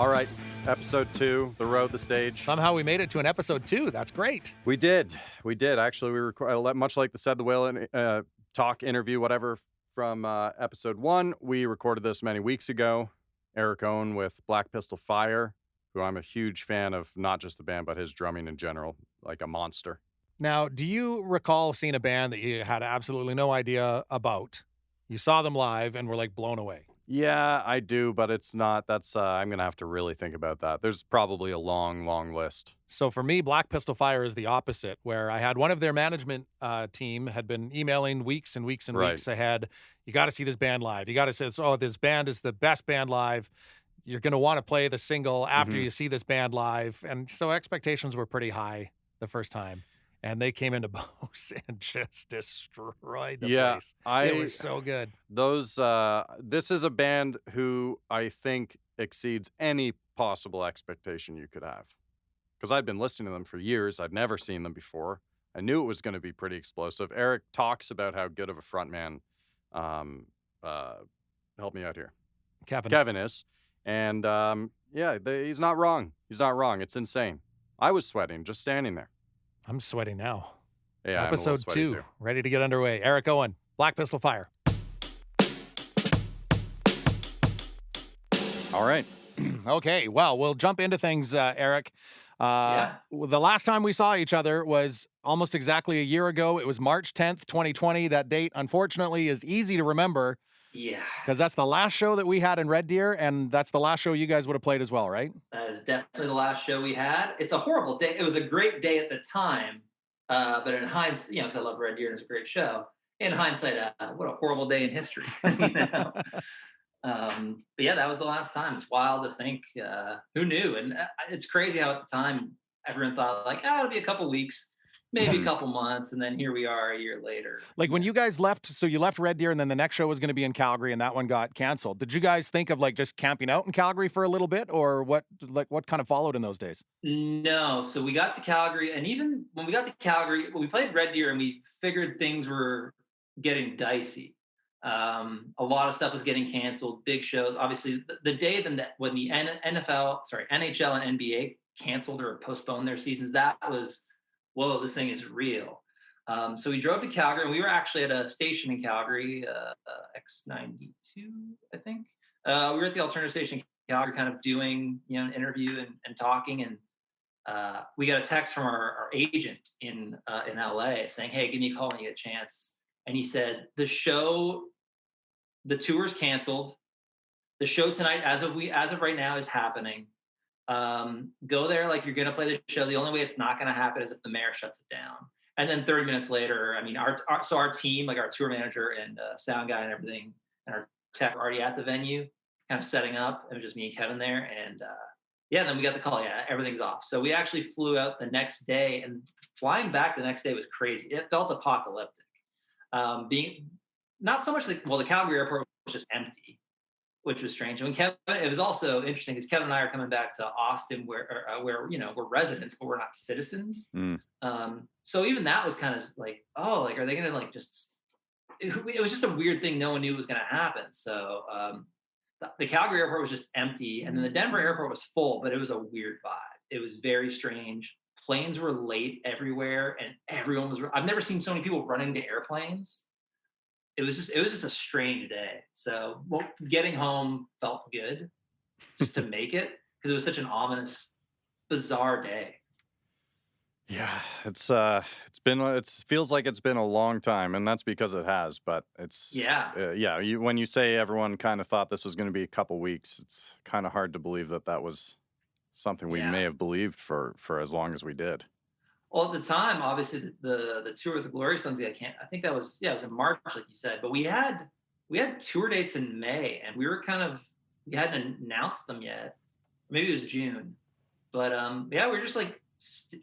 All right, episode 2, the road, the stage. Somehow we made it to an episode 2. That's great. We did. Actually, we recorded, much like the Said the Whale talk, interview, whatever, from episode 1. We recorded this many weeks ago. Eric Owen with Black Pistol Fire, who I'm a huge fan of, not just the band, but his drumming in general, like a monster. Now, do you recall seeing a band that you had absolutely no idea about? You saw them live and were like blown away. Yeah, I do, but it's not. That's I'm going to have to really think about that. There's probably a long, long list. So for me, Black Pistol Fire is the opposite, where I had one of their management team had been emailing weeks and weeks and weeks ahead. You got to see this band live. You got to say, oh, this band is the best band live. You're going to want to play the single after you see this band live. And so expectations were pretty high the first time. And they came into Bose and just destroyed the place. It was so good. This is a band who I think exceeds any possible expectation you could have. Because I'd been listening to them for years. I'd never seen them before. I knew it was going to be pretty explosive. Eric talks about how good of a frontman, help me out here, Kevin is. And he's not wrong. He's not wrong. It's insane. I was sweating just standing there. I'm sweating now. Yeah, episode 2, ready to get underway. Eric Owen, Black Pistol Fire. All right. Okay, well, we'll jump into things, Eric. The last time we saw each other was almost exactly a year ago. It was March 10th, 2020. That date, unfortunately, is easy to remember. Yeah. Because that's the last show that we had in Red Deer, and that's the last show you guys would have played as well, right? That is definitely the last show we had. It's a horrible day. It was a great day at the time, but in hindsight, because I love Red Deer and it's a great show. In hindsight, what a horrible day in history. But yeah, that was the last time. It's wild to think. Who knew? And it's crazy how at the time everyone thought like, it'll be a couple weeks. Maybe a couple months, and then here we are a year later. Like when you guys left, so you left Red Deer, and then the next show was going to be in Calgary, and that one got canceled. Did you guys think of like just camping out in Calgary for a little bit, or what? Like what kind of followed in those days? No, so we got to Calgary, and even when we got to Calgary, we played Red Deer, and we figured things were getting dicey. A lot of stuff was getting canceled. Big shows, obviously. The day when the NHL and NBA canceled or postponed their seasons, that was. Whoa, this thing is real. So we drove to Calgary, and we were actually at a station in Calgary, X92, I think. We were at the alternative station in Calgary kind of doing an interview and talking, and we got a text from our agent in LA saying, hey, give me a call when you get a chance. And he said, the tour's canceled. The show tonight, as of right now, is happening. Go there like you're gonna play the show. The only way it's not gonna happen is if the mayor shuts it down. And then 30 minutes later, I mean, our team, like our tour manager and sound guy and everything, and our tech were already at the venue, kind of setting up. It was just me and Kevin there, and then we got the call. Yeah, everything's off. So we actually flew out the next day, and flying back the next day was crazy. It felt apocalyptic. Being not so much the Calgary airport was just empty, which was strange. And it was also interesting because Kevin and I are coming back to Austin where we're residents, but we're not citizens. So even that was kind of like, are they going to like just, it was just a weird thing. No one knew was going to happen. So the Calgary airport was just empty. And then the Denver airport was full, but it was a weird vibe. It was very strange. Planes were late everywhere and I've never seen so many people running to airplanes. It was just a strange day. So getting home felt good just to make it because it was such an ominous, bizarre day. Yeah, it feels like it's been a long time, and that's because it has. But it's when you say everyone kind of thought this was going to be a couple weeks, it's kind of hard to believe that was something we may have believed for as long as we did. Well, at the time, obviously, the tour with the Glory Sons, I think that was, it was in March, like you said. But we had tour dates in May, and we hadn't announced them yet. Maybe it was June. But, we were just, like,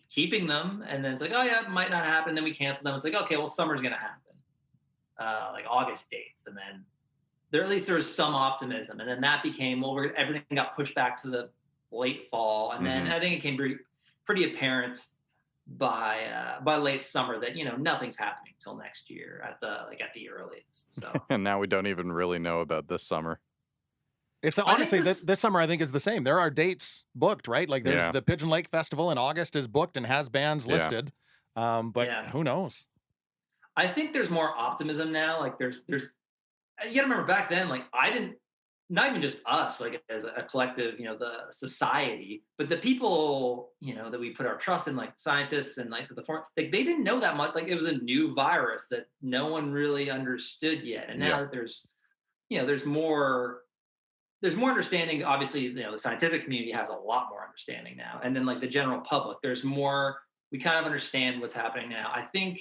keeping them. And then it's like, it might not happen. Then we canceled them. It's like, okay, well, summer's going to happen. Like August dates. And then there was some optimism. And then that became, everything got pushed back to the late fall. And then I think it came pretty apparent by late summer that nothing's happening till next year at the earliest. So and now we don't even really know about this summer. It's honestly this summer I think is the same. There are dates booked, right? Like there's the Pigeon Lake Festival in August is booked and has bands listed. But who knows? I think there's more optimism now. Like there's you gotta remember back then, like not even just us, like as a collective, the society, but the people, that we put our trust in, like scientists and like they didn't know that much. Like it was a new virus that no one really understood yet. And now that there's more understanding. Obviously, the scientific community has a lot more understanding now. And then like the general public, there's more, we kind of understand what's happening now. I think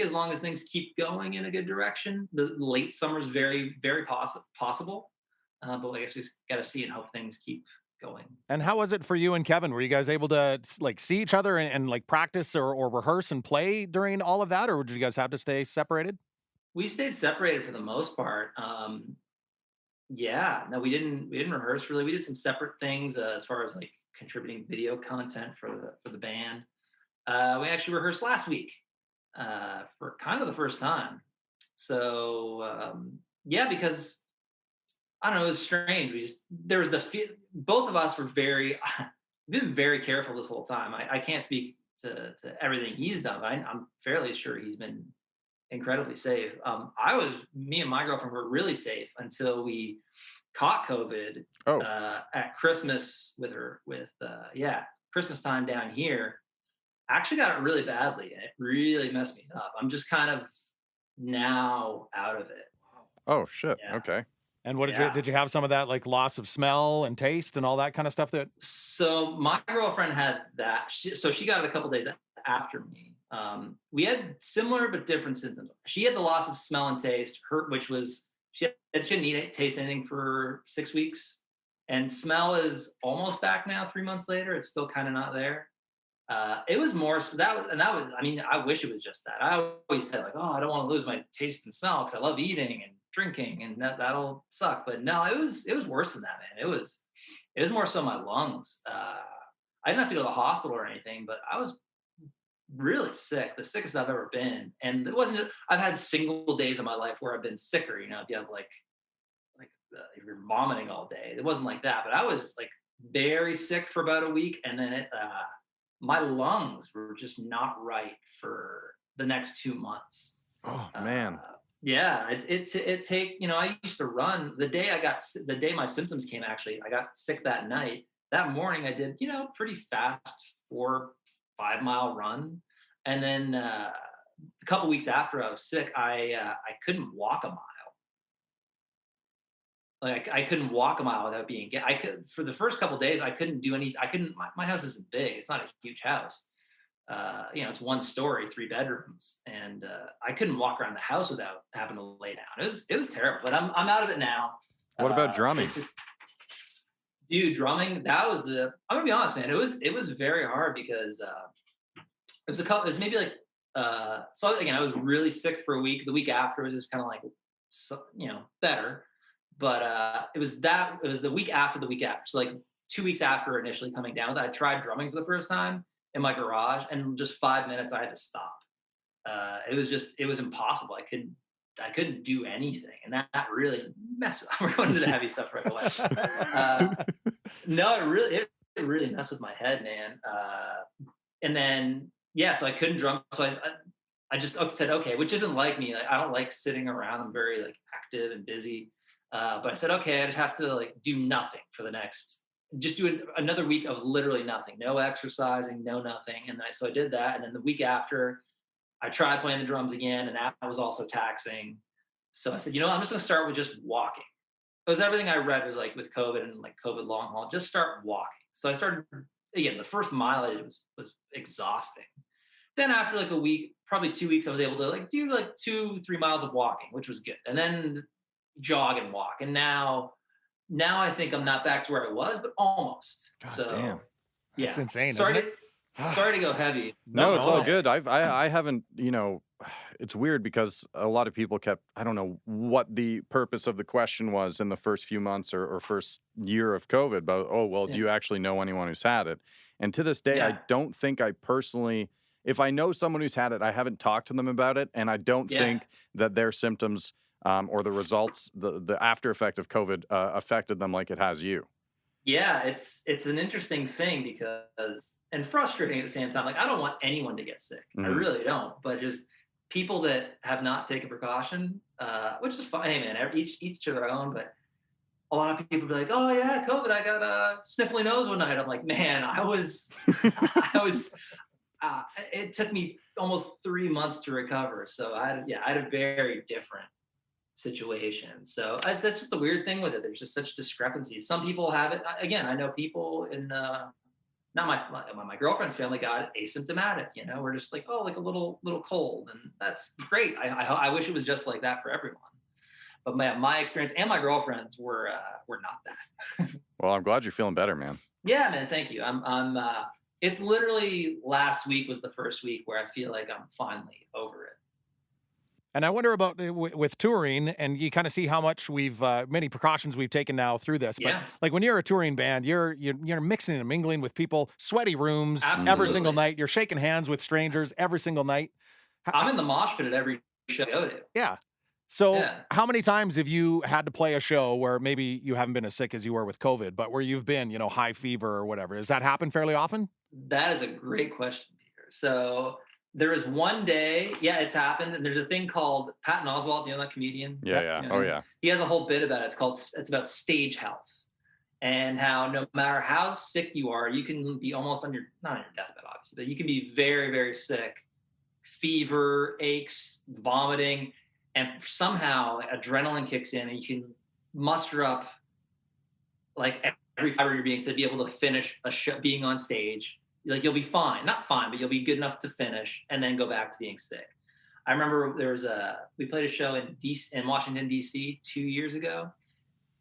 as long as things keep going in a good direction, the late summer is very, very possible. But I guess we got to see and hope things keep going. And how was it for you and Kevin? Were you guys able to like see each other and like practice or rehearse and play during all of that? Or did you guys have to stay separated? We stayed separated for the most part. No, we didn't rehearse really. We did some separate things as far as like contributing video content for the band. We actually rehearsed last week. For kind of the first time. So, because I don't know, it was strange. There was both of us were been very careful this whole time. I can't speak to everything he's done, but I'm fairly sure he's been incredibly safe. Me and my girlfriend were really safe until we caught COVID at Christmas Christmas time down here. Actually got it really badly, and it really messed me up. I'm just kind of now out of it. Oh shit. Yeah. Okay. And what did you have some of that like loss of smell and taste and all that kind of stuff So my girlfriend had that. She got it a couple days after me. We had similar but different symptoms. She had the loss of smell and taste, she didn't taste anything for 6 weeks. And smell is almost back now, 3 months later. It's still kind of not there. It was more, so I wish it was just that. I always said like, I don't want to lose my taste and smell because I love eating and drinking and that'll suck. But no, it was worse than that, man. It was more so my lungs. I didn't have to go to the hospital or anything, but I was really sick, the sickest I've ever been. And it wasn't I've had single days of my life where I've been sicker, if you have if you're vomiting all day. It wasn't like that, but I was like very sick for about a week, and then my lungs were just not right for the next 2 months. Oh man. I used to run the day my symptoms came, actually, I got sick that night. That morning I did, pretty fast 4-5 mile run. And then a couple weeks after I was sick, I couldn't walk a mile. Like I couldn't walk a mile without being. For the first couple of days, I couldn't do any. I couldn't. My house isn't big. It's not a huge house. It's 1 story, 3 bedrooms, and I couldn't walk around the house without having to lay down. It was terrible. But I'm out of it now. What about drumming? Dude, drumming. That was I'm gonna be honest, man. It was very hard because it was maybe like so again. I was really sick for a week. The week after was just kind of like better. But it was the week after the week after. So like 2 weeks after initially coming down with it, I tried drumming for the first time in my garage, and just 5 minutes I had to stop. It was impossible. I couldn't do anything, and that really messed. We're going to the heavy stuff right away. No, it really messed with my head, man. And then so I couldn't drum. So I just said okay, which isn't like me. Like, I don't like sitting around. I'm very like active and busy. But I said, okay, I just have to like do nothing for just do another week of literally nothing, no exercising, no nothing. And so I did that. And then the week after, I tried playing the drums again, and that was also taxing. So I said, I'm just going to start with just walking. Because everything I read was like with COVID and like COVID long haul, just start walking. So I started, again, the first mile I did was exhausting. Then after like a week, probably 2 weeks, I was able to like do like 2-3 miles of walking, which was good. And then jog and walk. And now I think I'm not back to where I was, but almost. God damn. That's insane. Sorry to go heavy. No, it's all good. I haven't, it's weird because a lot of people I don't know what the purpose of the question was in the first few months or first year of COVID, but do you actually know anyone who's had it? And to this day, I don't think I personally, if I know someone who's had it, I haven't talked to them about it. And I don't think that their symptoms or the results, the after effect of COVID affected them like it has you. Yeah, it's an interesting thing because, and frustrating at the same time. Like, I don't want anyone to get sick. I really don't. But just people that have not taken precaution, which is fine. Hey, man, each to their own. But a lot of people be like, "Oh yeah, COVID. I got a sniffly nose one night." I'm like, man, I was. It took me almost 3 months to recover. So I had a very different situation. So that's just the weird thing with it. There's just such discrepancies. Some people have it. Again, I know people in not my girlfriend's family got it asymptomatic. We're just like, oh, like a little cold, and that's great. I wish it was just like that for everyone. But my experience and my girlfriend's were not that. Well, I'm glad you're feeling better, man. Yeah, man. Thank you. I'm. It's literally last week was the first week where I feel like I'm finally over it. And I wonder about with touring, and you kind of see how much many precautions we've taken now through this. But like when you're a touring band, you're mixing and mingling with people, sweaty rooms every single night. You're shaking hands with strangers every single night. I'm in the mosh pit at every show I go to. Yeah. So how many times have you had to play a show where maybe you haven't been as sick as you were with COVID, but where you've been, high fever or whatever? Does that happen fairly often? That is a great question, Peter. So there was one day, it's happened. And there's a thing called Patton Oswalt, that comedian? Yeah. Oh, yeah. He has a whole bit about it. It's about stage health and how no matter how sick you are, you can be almost not on your deathbed, obviously, but you can be very, very sick, fever, aches, vomiting, and somehow adrenaline kicks in and you can muster up like every fiber you're being to be able to finish a show, being on stage. Like, you'll be fine, not fine, but you'll be good enough to finish and then go back to being sick. I remember we played a show in Washington, DC 2 years ago.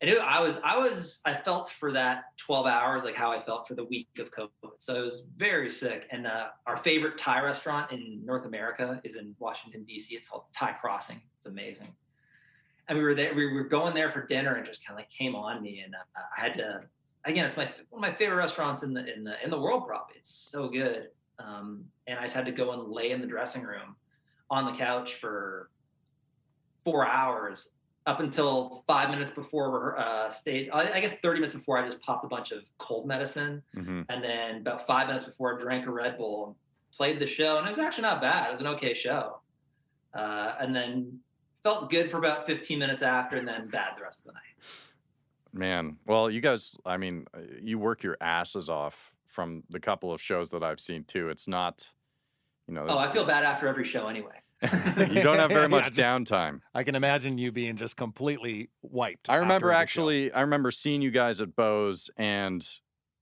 And I felt for that 12 hours, like how I felt for the week of COVID. So I was very sick. And our favorite Thai restaurant in North America is in Washington, DC. It's called Thai Crossing. It's amazing. And we were going there for dinner and just kind of like came on me. And I had to, again, it's one of my favorite restaurants in the world, probably. It's so good. And I just had to go and lay in the dressing room on the couch for 4 hours up until 5 minutes before stage. I guess 30 minutes before, I just popped a bunch of cold medicine. And then about 5 minutes before, I drank a Red Bull and played the show. And it was actually not bad. It was an okay show. And then felt good for about 15 minutes after, and then bad the rest of the night. Man, well, you guys, I mean, you work your asses off from the couple of shows that I've seen too. It's not, I feel bad after every show anyway. You don't have very much downtime. I can imagine you being just completely wiped. I remember seeing you guys at Bose, and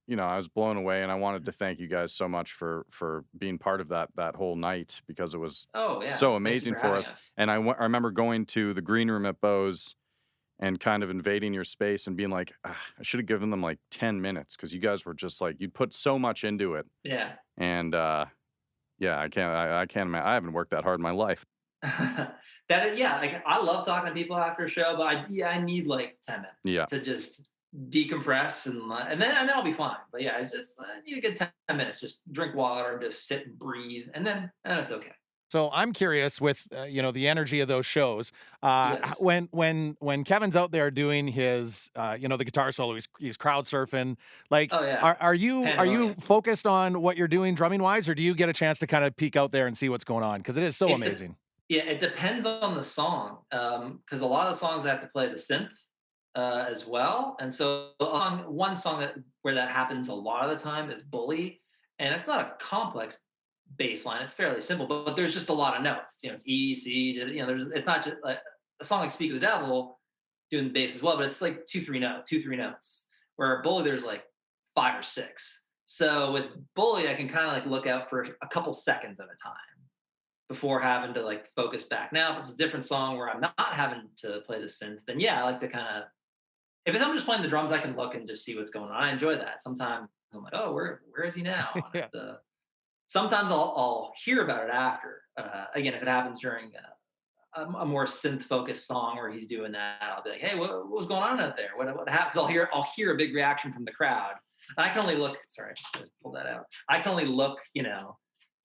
I was blown away, and I wanted to thank you guys so much for being part of that whole night, because it was so amazing for us. And I remember going to the green room at Bose and kind of invading your space and being like, I should have given them like 10 minutes, because you guys were just like, you'd put so much into it. Yeah. And I can't imagine. I haven't worked that hard in my life. Like, I love talking to people after a show, but I need like 10 minutes to just decompress and then I'll be fine. But it's just I need a good 10 minutes. Just drink water and just sit and breathe, and then it's okay. So I'm curious with the energy of those shows. When Kevin's out there doing his the guitar solo, he's crowd surfing. Like, are you focused on what you're doing drumming wise, or do you get a chance to kind of peek out there and see what's going on? Because it is so amazing. It depends on the song. Because a lot of the songs I have to play the synth as well, and so one song where that happens a lot of the time is Bully, and it's not a complex bass line. It's fairly simple, but there's just a lot of notes. It's E, C. It's not just like a song like "Speak of the Devil" doing the bass as well, but it's like two, three notes. Where Bully, there's like 5 or 6. So with Bully, I can kind of like look out for a couple seconds at a time before having to like focus back. Now, if it's a different song where I'm not having to play the synth, then I like to kind of, if I'm just playing the drums, I can look and just see what's going on. I enjoy that. Sometimes I'm like, oh, where is he now? Sometimes I'll hear about it after. Again, if it happens during a more synth-focused song where he's doing that, I'll be like, "Hey, what was going on out there? What happened?" I'll hear a big reaction from the crowd. And I can only look. Sorry, I just pulled that out. I can only look,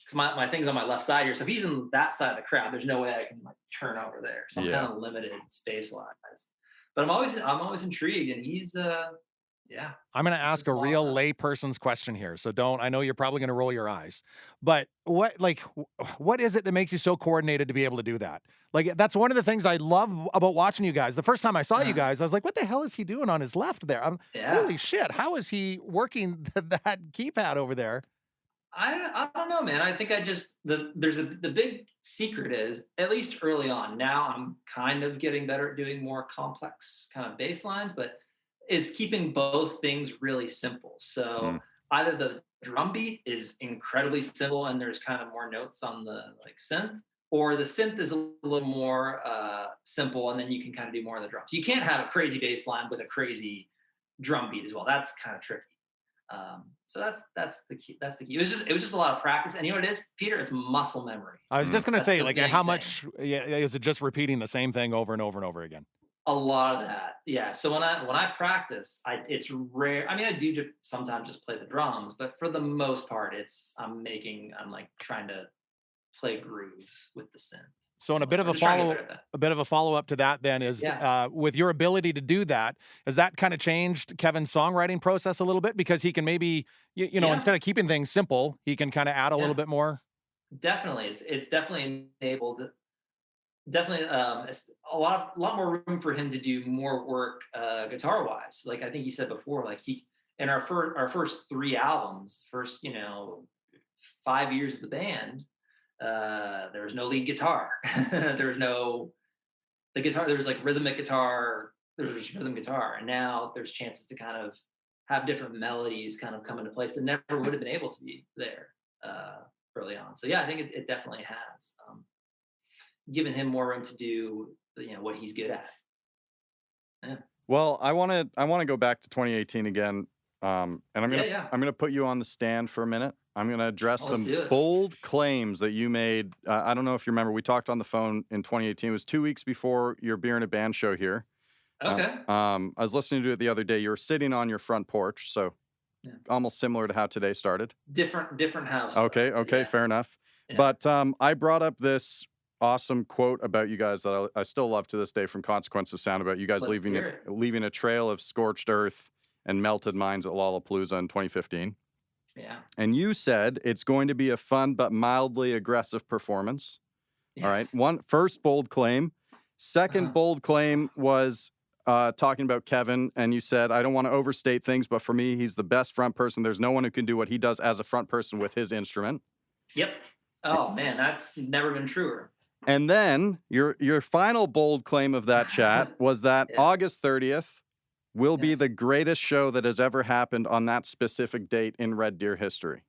because my thing's on my left side here. So if he's in that side of the crowd, there's no way I can like turn over there. So I'm kind of limited space wise. But I'm always intrigued, and he's yeah. I'm going to ask a real layperson's question here. So I know you're probably going to roll your eyes, but what is it that makes you so coordinated to be able to do that? Like, that's one of the things I love about watching you guys. The first time I saw you guys, I was like, what the hell is he doing on his left there? Holy shit. How is he working that keypad over there? I don't know, man. I think the big secret is, at least early on, now I'm kind of getting better at doing more complex kind of bass lines, but is keeping both things really simple. So either the drum beat is incredibly simple and there's kind of more notes on the like synth, or the synth is a little more simple and then you can kind of do more of the drums. You can't have a crazy bass line with a crazy drum beat as well. That's kind of tricky. So that's the key. That's the key. It was just a lot of practice. And you know what it is, Peter? It's muscle memory. I was just going to say, like, how much is it just repeating the same thing over and over and over again? A lot of that. Yeah. So when I practice, it's rare. I mean, I do sometimes just play the drums, but for the most part, I'm like trying to play grooves with the synth. So, in a bit of a follow up to that, then is with your ability to do that, has that kind of changed Kevin's songwriting process a little bit, because he can maybe instead of keeping things simple, he can kind of add a little bit more. Definitely, it's definitely enabled. Definitely, a lot more room for him to do more work guitar wise. Like I think he said before, like in our first 3 albums, 5 years of the band. There was no lead guitar. There was like rhythmic guitar. There was just rhythm guitar. And now there's chances to kind of have different melodies kind of come into place that never would have been able to be there early on. So yeah, I think it definitely has given him more room to do what he's good at. Yeah. Well, I want to go back to 2018 again. And I'm gonna put you on the stand for a minute. I'm gonna address some bold claims that you made. I don't know if you remember. We talked on the phone in 2018. It was 2 weeks before your Beer in a Band show here. Okay. I was listening to it the other day. You were sitting on your front porch, so almost similar to how today started. Different house. Okay, fair enough. Yeah. But I brought up this awesome quote about you guys that I still love to this day from Consequence of Sound, about you guys leaving a trail of scorched earth and melted minds at Lollapalooza in 2015. Yeah. And you said it's going to be a fun but mildly aggressive performance. Yes. All right. First bold claim. Second bold claim was talking about Kevin, and you said, I don't want to overstate things, but for me, he's the best front person. There's no one who can do what he does as a front person with his instrument. Yep. Oh, man, that's never been truer. And then your final bold claim of that chat was that August 30th will be the greatest show that has ever happened on that specific date in Red Deer history.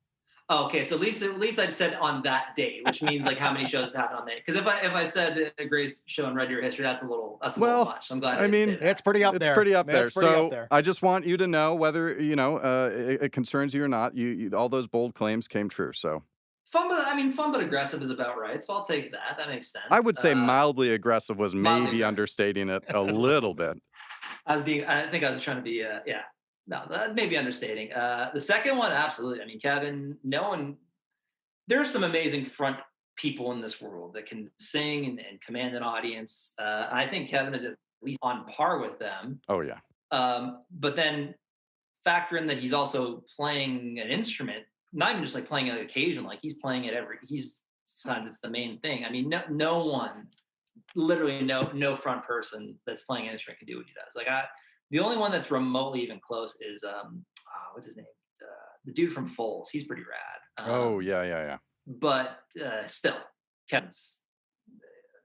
Oh, okay, so at least I've said on that date, which means like how many shows has happened on that. Because if I said a great show in Red Deer history, that's a little much. I'm glad. It's pretty up there. It's pretty up there. So I just want you to know whether it concerns you or not. You all those bold claims came true. So. Fun but aggressive is about right. So I'll take that. That makes sense. I would say mildly aggressive was maybe understating it a little bit. I think I was trying to be, no, that may be understating. The second one, absolutely. I mean, Kevin, there's some amazing front people in this world that can sing and command an audience. I think Kevin is at least on par with them. Oh, yeah. But then factor in that he's also playing an instrument, not even just like playing on occasion, like he's playing it sometimes it's the main thing. I mean, no one, literally no front person that's playing an instrument can do what he does. Like the only one that's remotely even close is what's his name? The dude from Foles. He's pretty rad. Yeah. But still,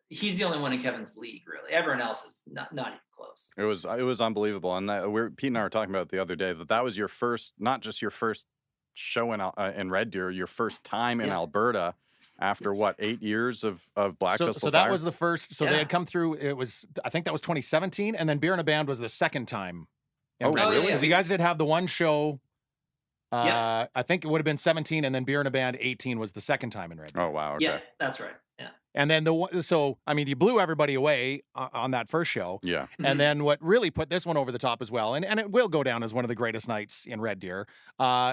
he's the only one in Kevin's league, really. Everyone else is not even close. It was unbelievable, and Pete and I were talking about it the other day that was your first, not just your first show in Red Deer, your first time in Alberta. After 8 years of Black Pistol So that was the first. So they had come through. I think that was 2017, and then Beer in a Band was the second time. Really? Because you guys did have the one show. I think it would have been 17, and then Beer in a Band 18 was the second time in Red Deer. Oh wow. Okay. Yeah, that's right. Yeah. And then you blew everybody away on that first show. Yeah. And then what really put this one over the top as well, and it will go down as one of the greatest nights in Red Deer,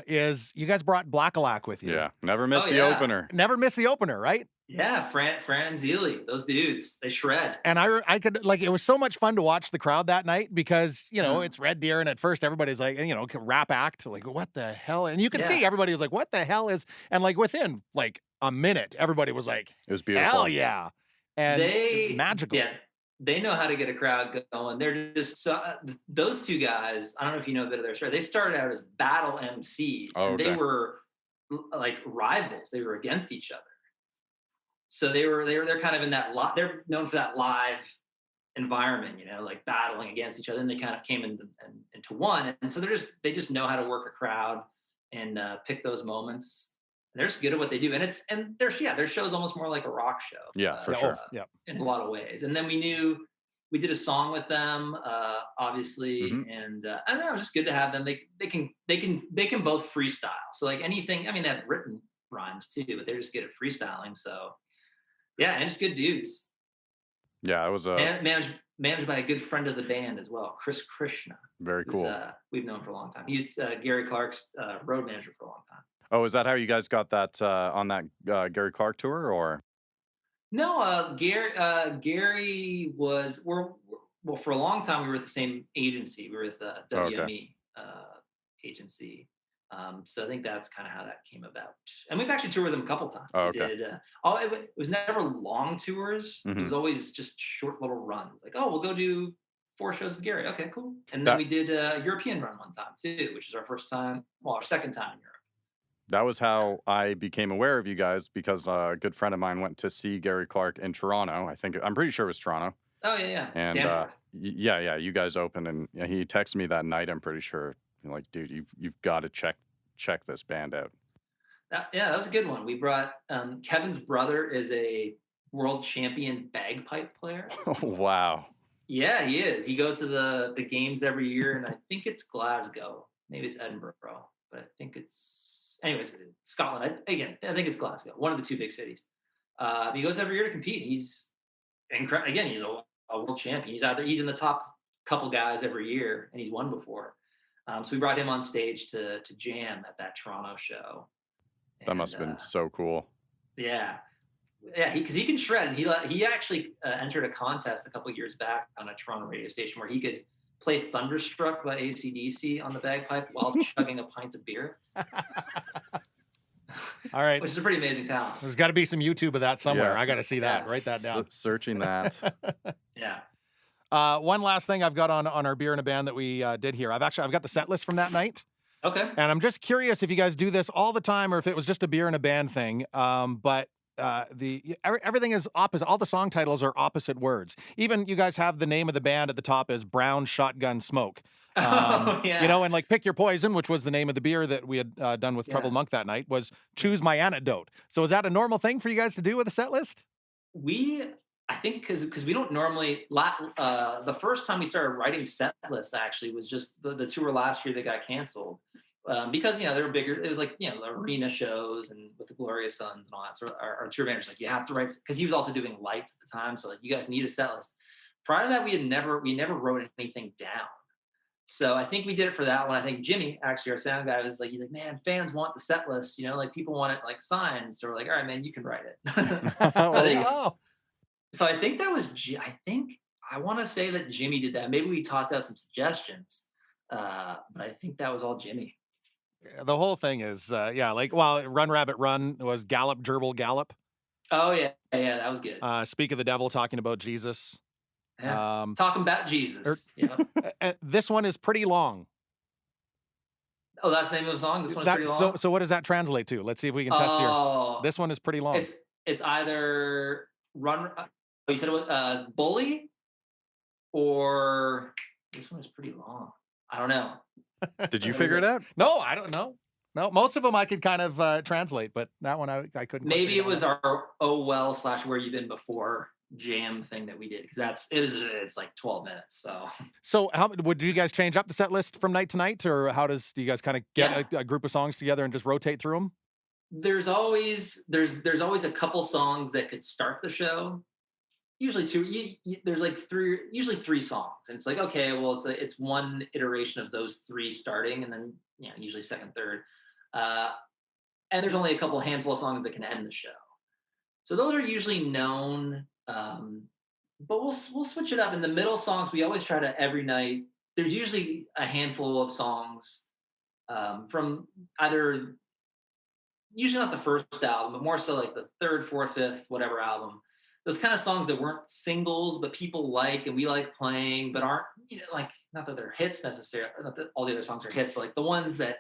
is you guys brought Black-a-Lack with you. Yeah. Never miss the opener. Never miss the opener, right? Yeah, Fran and Zealy, those dudes, they shred. And I could, like, it was so much fun to watch the crowd that night because, it's Red Deer, and at first everybody's like, rap act, like, what the hell? And you could see everybody was like, what the hell is, and like within like a minute, everybody was like, it was beautiful. Hell yeah. And magical. Yeah, they know how to get a crowd going. They're just, those two guys, I don't know if you know a bit of their story, they started out as battle MCs, and they were like rivals. They were against each other. So they're kind of in that they're known for that live environment, like battling against each other. And they kind of came into one. And so they just know how to work a crowd and pick those moments. And they're just good at what they do. And their show's almost more like a rock show. Yeah, for sure. In a lot of ways. And then we did a song with them, obviously. And I know it was just good to have them. They can both freestyle. So like anything, I mean, they have written rhymes too, but they're just good at freestyling. So yeah, and just good dudes. Yeah, it was managed by a good friend of the band as well, Chris Krishna. Very cool. We've known for a long time. He was Gary Clark's road manager for a long time. Oh, is that how you guys got that on that Gary Clark tour, or? No, Gary was for a long time we were at the same agency. We were with WME agency. So I think that's kind of how that came about. And we've actually toured with them a couple times. Oh, okay. It was never long tours. It was always just short little runs. Like, we'll go do 4 shows with Gary. Okay, cool. And then we did a European run one time too, which is our second time in Europe. That was how I became aware of you guys, because a good friend of mine went to see Gary Clark in Toronto. I'm pretty sure it was Toronto. Oh yeah. And you guys opened, and he texted me that night. I'm pretty sure. Like, dude, you've got to check this band out. That was a good one. We brought Kevin's brother is a world champion bagpipe player. Oh, wow. Yeah, he is. He goes to the games every year, and I think it's Glasgow. Maybe it's Edinburgh, but I think anyways, Scotland. I think it's Glasgow, one of the 2 big cities. He goes every year to compete. He's incredible. Again, he's a world champion. He's in the top couple guys every year, and he's won before. So we brought him on stage to jam at that Toronto show. That must have been so cool. Yeah, because he can shred. And he actually entered a contest a couple of years back on a Toronto radio station where he could play Thunderstruck by AC/DC on the bagpipe while chugging a pint of beer. All right. Which is a pretty amazing talent. There's got to be some YouTube of that somewhere. Yeah. I got to see that. Write that down. Searching that. Yeah. One last thing I've got on our Beer in a Band that we did here. I've got the set list from that night. Okay. And I'm just curious if you guys do this all the time or if it was just a Beer in a Band thing. But everything is opposite. All the song titles are opposite words. Even you guys have the name of the band at the top as Brown Shotgun Smoke. And like Pick Your Poison, which was the name of the beer that we had done with Troubled Monk that night, was Choose My Antidote. So is that a normal thing for you guys to do with a set list? I think because we don't normally, the first time we started writing set lists actually was just the tour last year that got canceled. Because, they were bigger. It was like, the arena shows and with the Glorious Sons and all that. So our tour manager's like, you have to write, because he was also doing lights at the time. So like, you guys need a set list. Prior to that, we never wrote anything down. So I think we did it for that one. I think Jimmy, actually our sound guy, was like, he's like, man, fans want the set list, like people want it like signed. So we're like, all right, man, you can write it. So I think that was, I want to say that Jimmy did that. Maybe we tossed out some suggestions, but I think that was all Jimmy. The whole thing is, Run Rabbit Run was Gallop Gerbil Gallop. Oh yeah, that was good. Speak of the Devil, talking about Jesus. Yeah. Talking about Jesus. This one is pretty long. Oh, that's the name of the song? This one's pretty long? So what does that translate to? Let's see if we can test here. This one is pretty long. It's either Run... you said it was Bully, or this one is pretty long. I don't know. Did you figure it out? No, I don't know. No, most of them I could kind of translate, but that one I couldn't. Maybe it was our /Where You Been Before jam thing that we did, because it's like 12 minutes. So how would you guys change up the set list from night to night, or do you guys kind of get a group of songs together and just rotate through them? there's always a couple songs that could start the show. Usually two. There's like usually three songs, and it's like, okay, well, it's one iteration of those three starting, and then usually second, third, and there's only a couple handful of songs that can end the show. So those are usually known, but we'll switch it up. In the middle songs, we always try to every night. There's usually a handful of songs from either, usually not the first album, but more so like the third, fourth, fifth, whatever album. Those kind of songs that weren't singles, but people like and we like playing, but aren't, like, not that they're hits necessarily, not that all the other songs are hits, but like the ones that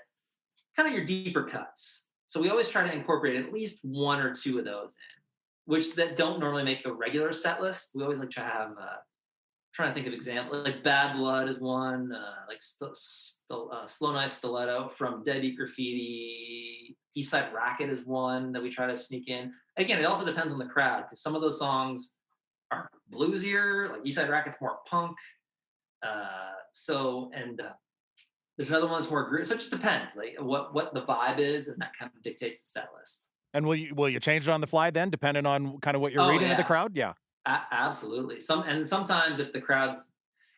kind of your deeper cuts. So we always try to incorporate at least one or two of those in, which that don't normally make the regular set list. We always like to have, trying to think of examples, like Bad Blood is one, like Slow Knife Stiletto from Dead Eat Graffiti. Eastside Racket is one that we try to sneak in. Again, it also depends on the crowd, because some of those songs are bluesier, like Eastside Racket's more punk. There's another one that's more group. So it just depends, like what the vibe is, and that kind of dictates the set list. And will you change it on the fly then, depending on kind of what you're reading to the crowd? Yeah. Absolutely. Sometimes if the crowd's,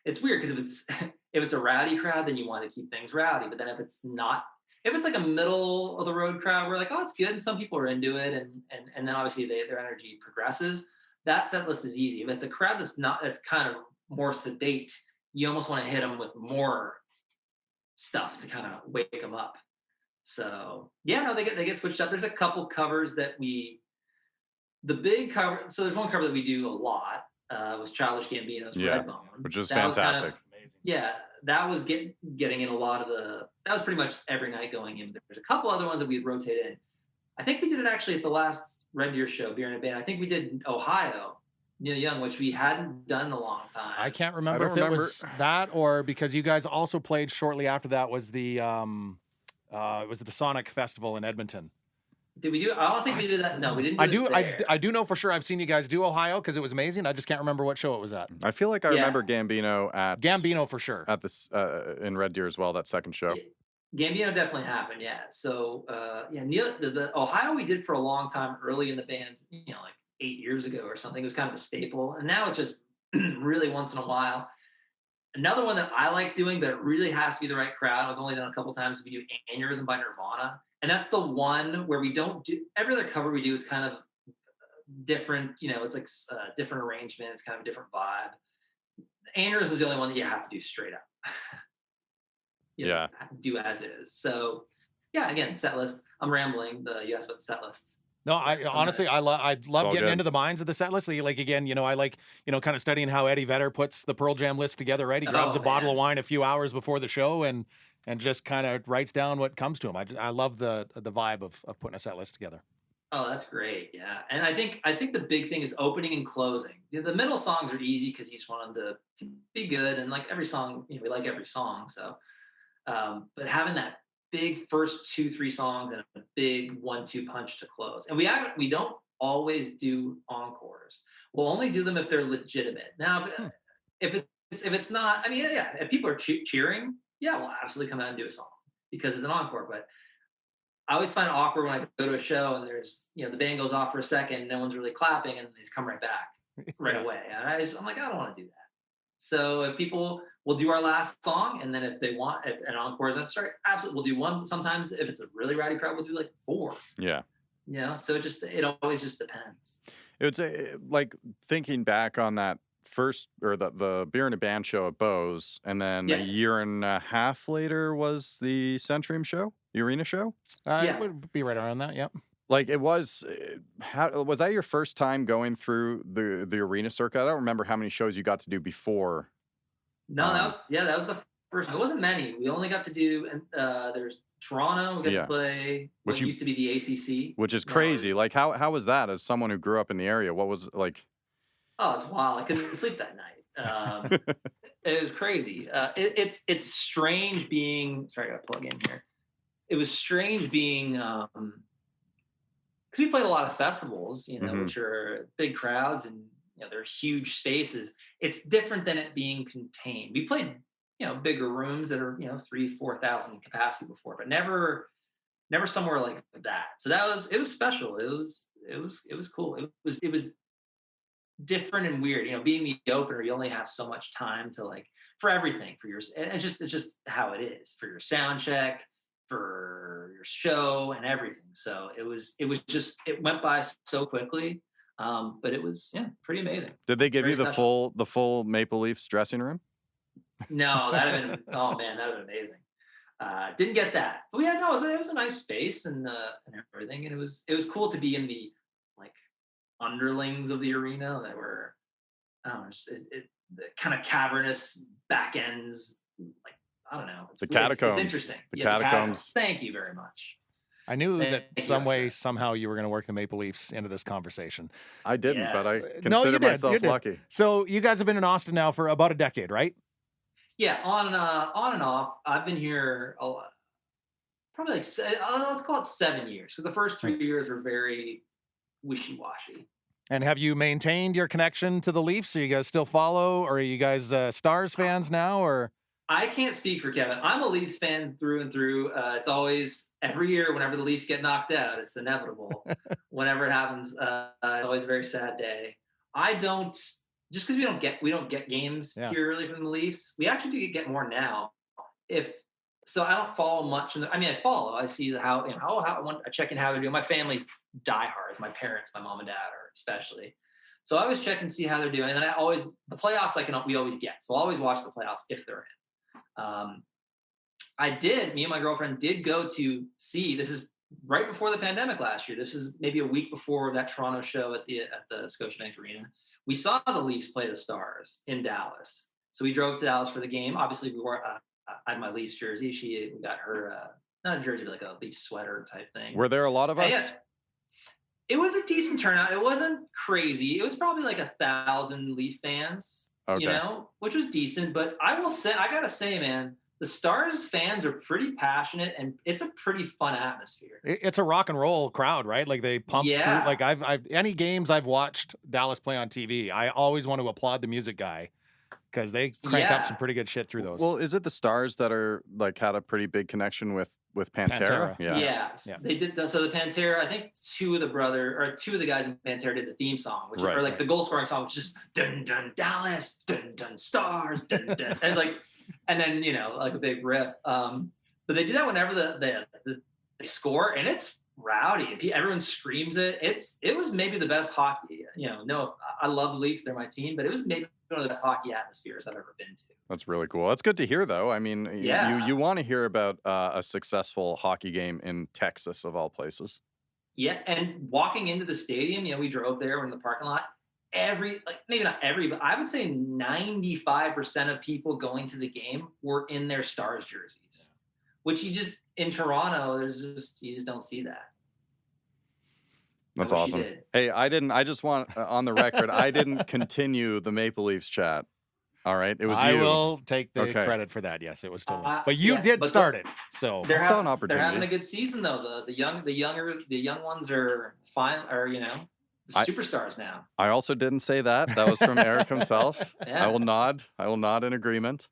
it's weird because if it's a rowdy crowd, then you want to keep things rowdy. But then if it's like a middle of the road crowd, we're like, oh, it's good, and some people are into it, and then obviously their energy progresses. That set list is easy. If it's a crowd that's kind of more sedate, you almost want to hit them with more stuff to kind of wake them up. So yeah, no, they get switched up. There's a couple covers that the big cover. So there's one cover that we do a lot. Was Childish Gambino's Redbone, which is fantastic. That was getting in a lot of that was pretty much every night going in. There's a couple other ones that we'd rotate in. I think we did it actually at the last Red Deer show, Beer in a Band. I think we did Ohio, Neil Young, which we hadn't done in a long time. I can't remember if it was that, or because you guys also played shortly after that was the Sonic Festival in Edmonton. Did we do? I don't think we did that. No, we didn't. I do know for sure. I've seen you guys do Ohio because it was amazing. I just can't remember what show it was at. I feel like I remember Gambino for sure at this in Red Deer as well. That second show. Gambino definitely happened. Yeah. So Neil, the Ohio we did for a long time early in the band. Like 8 years ago or something. It was kind of a staple, and now it's just really once in a while. Another one that I like doing, but it really has to be the right crowd. I've only done a couple times. We do Aneurysm by Nirvana. And that's the one where we don't do every other cover we do. It's kind of different, it's like a different arrangement. It's kind of a different vibe. Aneurysm is the only one that you have to do straight up. Do as is. So yeah, again, set list. I'm rambling. You asked about the set list. No, I honestly, I love getting into the minds of the set list. Like again, I like, kind of studying how Eddie Vedder puts the Pearl Jam list together, right? He grabs a bottle of wine a few hours before the show and just kind of writes down what comes to him. I love the vibe of putting a set list together. Oh, that's great. Yeah. And I think the big thing is opening and closing. The middle songs are easy because you just want them to be good. And like every song, we like every song. So, but having that big first 2-3 songs and a big 1-2 punch to close. And we don't always do encores. We'll only do them if they're legitimate. Now, if it's not, if people are cheering, we'll absolutely come out and do a song because it's an encore. But I always find it awkward when I go to a show and there's, the band goes off for a second, no one's really clapping, and they just come right back away. And I'm like, I don't want to do that. So if people will do our last song, and then if they want an encore is necessary, absolutely, we'll do one. Sometimes if it's a really rowdy crowd, we'll do like 4. Yeah. So it always just depends. It's like thinking back on that first, or the Beer in a Band show at Bose, and then a year and a half later was the Centrium show, the arena show. It would be right around that. Yep. Like it was. Was that your first time going through the arena circuit? I don't remember how many shows you got to do before. No, that was the first. It wasn't many. We only got to do. There's Toronto. We got to play what used to be the ACC, which is crazy. Like how was that as someone who grew up in the area? What was it like? Oh, it's wild. I couldn't sleep that night. It was crazy. It's strange being. Sorry, I got to plug in here. It was strange being. Because we played a lot of festivals, which are big crowds and they're huge spaces. It's different than it being contained. We played, bigger rooms that are 3,000-4,000 capacity before, but never never somewhere like that. So it was special. It was cool. It was different and weird. You know, being the opener, you only have so much time to like for everything for your and it's just how it is for your sound check, for your show and everything. So it was just it went by so quickly. But it was pretty amazing. Did they give Very you the special. full Maple Leafs dressing room? No, that'd have been oh man, that'd have been amazing. Didn't get that. But yeah, no, it was a nice space and everything. And it was cool to be in the like underlings of the arena that were I don't know, the kind of cavernous back ends, like I don't know. The catacombs. It's interesting. The catacombs. Thank you very much. I knew that some way, somehow you were going to work the Maple Leafs into this conversation. I didn't, but I consider myself lucky. So you guys have been in Austin now for about a decade, right? Yeah, on and off. I've been here probably like let's call it 7 years because the first 3 years were very wishy-washy. And have you maintained your connection to the Leafs? Do you guys still follow, or are you guys Stars fans now? Or I can't speak for Kevin. I'm a Leafs fan through and through. It's always every year whenever the Leafs get knocked out, it's inevitable. Whenever it happens, it's always a very sad day. I don't just because we don't get games here really from the Leafs. We actually do get more now. So I don't follow much. I follow. I see how I check in how they're doing. My family's diehards. My parents, my mom and dad are especially. So I always check and see how they're doing. And then the playoffs we always get. So I'll always watch the playoffs if they're in. Me and my girlfriend did go to see, this is right before the pandemic last year. This is maybe a week before that Toronto show at the Scotiabank Arena. We saw the Leafs play the Stars in Dallas. So we drove to Dallas for the game. Obviously we wore, I had my Leafs jersey. We got her, not a jersey, but like a Leafs sweater type thing. Were there a lot of us? It was a decent turnout. It wasn't crazy. It was probably like 1,000 Leaf fans, which was decent. But I gotta say, man, the Stars fans are pretty passionate and it's a pretty fun atmosphere. It's a rock and roll crowd, right? Like they pump through. Like I've any games I've watched Dallas play on TV, I always want to applaud the music guy because they crank up some pretty good shit through those. Well, is it the Stars that are like had a pretty big connection with Pantera? Yeah. They did. So the Pantera, I think two of the guys in Pantera did the theme song, which or like the goal scoring song, which is just dun dun Dallas, dun dun Stars, dun dun. And it's like, and then like a big riff. But they do that whenever they score, and it's rowdy. Everyone screams it. It was maybe the best hockey. No, I love the Leafs; they're my team, but it was maybe one of the best hockey atmospheres I've ever been to. That's really cool. That's good to hear, though. I mean, you want to hear about a successful hockey game in Texas, of all places. Yeah, and walking into the stadium, we drove there. We're in the parking lot. Maybe not every, but I would say 95% of people going to the game were in their Stars jerseys, which in Toronto, you just don't see that. That's awesome. Hey, I just want on the record, I didn't continue the Maple Leafs chat. All right, it was you. I will take the credit for that. Yes, it was totally. But you did start it, so they're having a good season though. The young ones are fine, superstars now. I also didn't say that. That was from Eric himself. I will nod in agreement.